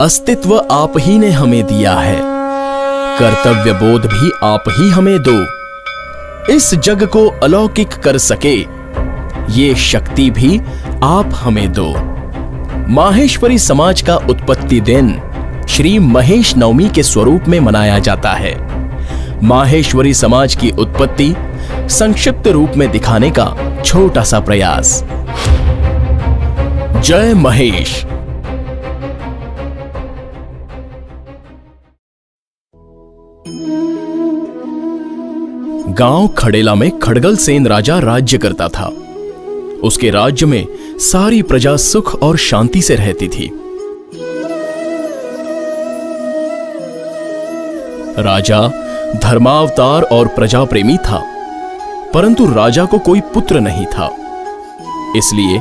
अस्तित्व आप ही ने हमें दिया है, कर्तव्य बोध भी आप ही हमें दो। इस जग को अलौकिक कर सके ये शक्ति भी आप हमें दो। माहेश्वरी समाज का उत्पत्ति दिन श्री महेश नवमी के स्वरूप में मनाया जाता है। माहेश्वरी समाज की उत्पत्ति संक्षिप्त रूप में दिखाने का छोटा सा प्रयास। जय महेश। गांव खड़ेला में खड़गलसेन राजा राज्य करता था। उसके राज्य में सारी प्रजा सुख और शांति से रहती थी। राजा धर्मावतार और प्रजा प्रेमी था, परंतु राजा को कोई पुत्र नहीं था। इसलिए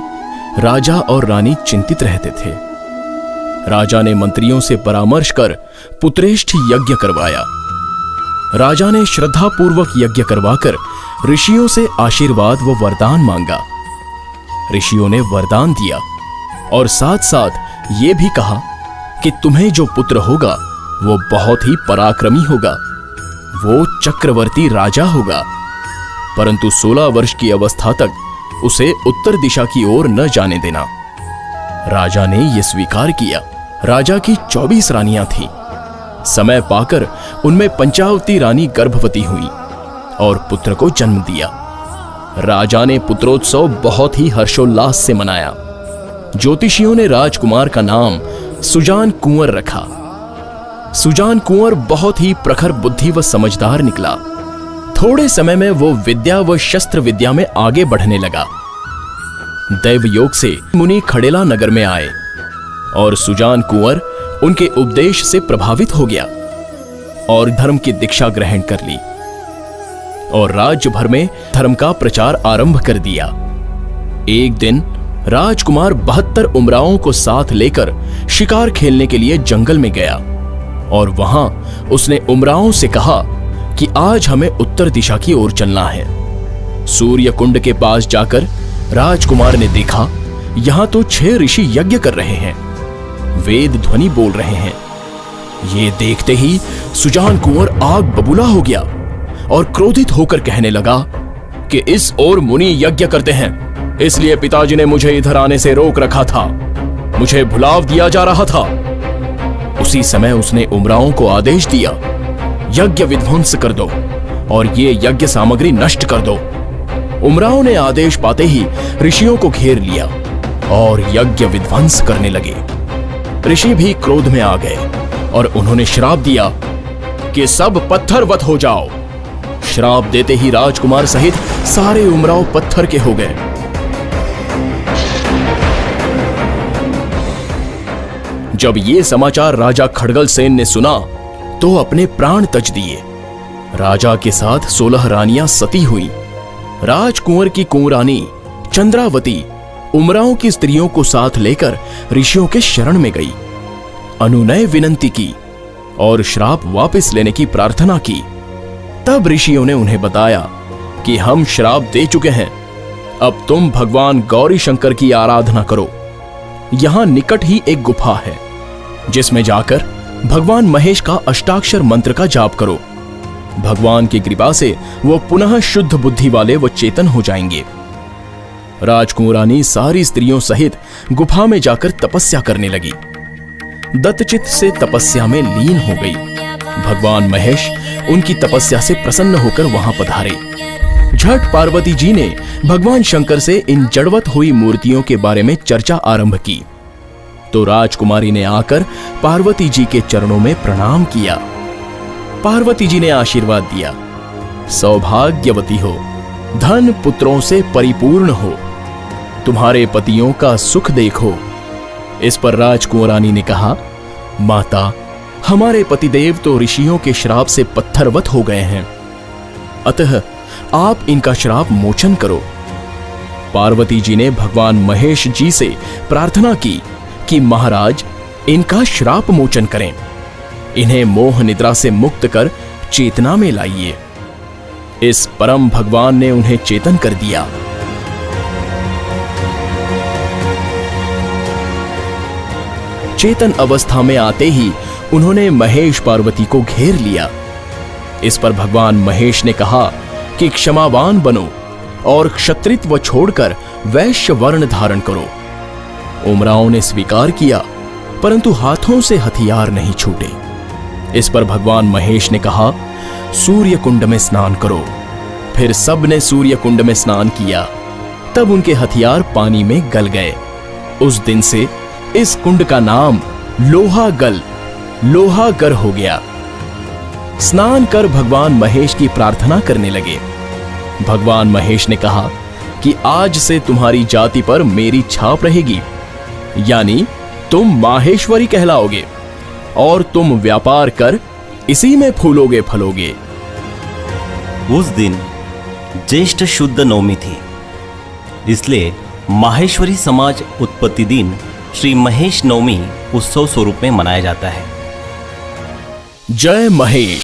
राजा और रानी चिंतित रहते थे। राजा ने मंत्रियों से परामर्श कर पुत्रेष्ठ यज्ञ करवाया। राजा ने श्रद्धापूर्वक यज्ञ करवाकर ऋषियों से आशीर्वाद व वरदान मांगा। ऋषियों ने वरदान दिया और साथ साथ ये भी कहा कि तुम्हें जो पुत्र होगा वो बहुत ही पराक्रमी होगा, वो चक्रवर्ती राजा होगा, परंतु 16 वर्ष की अवस्था तक उसे उत्तर दिशा की ओर न जाने देना। राजा ने यह स्वीकार किया। राजा की 24 रानियां थीं। समय पाकर उनमें पंचावती रानी गर्भवती हुई और पुत्र को जन्म दिया। राजा ने पुत्रोत्सव बहुत ही हर्षोल्लास से मनाया। ज्योतिषियों ने राजकुमार का नाम सुजान कुंवर रखा। सुजान कुंवर बहुत ही प्रखर बुद्धि व समझदार निकला। थोड़े समय में वो विद्या व शस्त्र विद्या में आगे बढ़ने लगा। दैव योग से मुनि खड़ेला नगर में आए और सुजान कुंवर उनके उपदेश से प्रभावित हो गया और धर्म की दीक्षा ग्रहण कर ली और राज्य भर में धर्म का प्रचार आरंभ कर दिया। एक दिन राजकुमार 72 उमरावों को साथ लेकर शिकार खेलने के लिए जंगल में गया और वहां उसने उमरावों से कहा कि आज हमें उत्तर दिशा की ओर चलना है। सूर्य कुंड के पास जाकर राजकुमार ने देखा यहां तो 6 ऋषि यज्ञ कर रहे हैं, वेद ध्वनि बोल रहे हैं। ये देखते ही सुजान कुंवर आग बबूला हो गया और क्रोधित होकर कहने लगा कि इस ओर मुनि यज्ञ करते हैं, इसलिए पिताजी ने मुझे इधर आने से रोक रखा था, मुझे भुलाव दिया जा रहा था। उसी समय उसने उमरावों को आदेश दिया, यज्ञ विध्वंस कर दो और ये यज्ञ सामग्री नष्ट कर दो। उमरावों ने आदेश पाते ही ऋषियों को घेर लिया और यज्ञ विध्वंस करने लगे। ऋषि भी क्रोध में आ गए और उन्होंने श्राप दिया कि सब पत्थरवत हो जाओ। श्राप देते ही राजकुमार सहित सारे उमराव पत्थर के हो गए। जब ये समाचार राजा खड़गलसेन ने सुना तो अपने प्राण तज दिए। राजा के साथ 16 रानियां सती हुई। राजकुंवर की कुंवरानी चंद्रावती उमराव की स्त्रियों को साथ लेकर ऋषियों के शरण में गई, अनुनय विनंती की और श्राप वापस लेने की प्रार्थना की। तब ऋषियों ने उन्हें बताया कि हम श्राप दे चुके हैं, अब तुम भगवान गौरी शंकर की आराधना करो। यहां निकट ही एक गुफा है जिसमें जाकर भगवान महेश का अष्टाक्षर मंत्र का जाप करो। भगवान की कृपा से वो पुनः शुद्ध बुद्धि वाले व चेतन हो जाएंगे। राजकुंवरानी सारी स्त्रियों सहित गुफा में जाकर तपस्या करने लगी। दत्तचित्त से तपस्या में लीन हो गई। भगवान महेश उनकी तपस्या से प्रसन्न होकर वहां पधारे। झट पार्वती जी ने भगवान शंकर से इन जड़वत हुई मूर्तियों के बारे में चर्चा आरंभ की तो राजकुमारी ने आकर पार्वती जी के चरणों में प्रणाम किया। पार्वती जी ने आशीर्वाद दिया, सौभाग्यवती हो, धन पुत्रों से परिपूर्ण हो, तुम्हारे पतियों का सुख देखो। इस पर राजकुंवरानी ने कहा, माता, हमारे पतिदेव तो ऋषियों के श्राप से पत्थरवत हो गए हैं, अतः आप इनका श्राप मोचन करो। पार्वती जी ने भगवान महेश जी से प्रार्थना की कि महाराज इनका श्राप मोचन करें, इन्हें मोह निद्रा से मुक्त कर चेतना में लाइए। इस परम भगवान ने उन्हें चेतन कर दिया। चेतन अवस्था में आते ही उन्होंने महेश पार्वती को घेर लिया। इस पर भगवान महेश ने कहा कि क्षमावान बनो और क्षत्रित्व छोड़कर वैश्य वर्ण धारण करो। उमराव ने स्वीकार किया, परंतु हाथों से हथियार नहीं छूटे। इस पर भगवान महेश ने कहा, सूर्य कुंड में स्नान करो। फिर सब ने सूर्य कुंड में स्नान किया। तब उनके हथियार पानी में गल गए। उस दिन से इस कुंड का नाम लोहागर हो गया। स्नान कर भगवान महेश की प्रार्थना करने लगे। भगवान महेश ने कहा कि आज से तुम्हारी जाति पर मेरी छाप रहेगी, यानी तुम माहेश्वरी कहलाओगे और तुम व्यापार कर इसी में फूलोगे फलोगे। उस दिन ज्येष्ठ शुद्ध नवमी थी, इसलिए माहेश्वरी समाज उत्पत्ति दिन श्री महेश नवमी उत्सव स्वरूप में मनाया जाता है। जय महेश।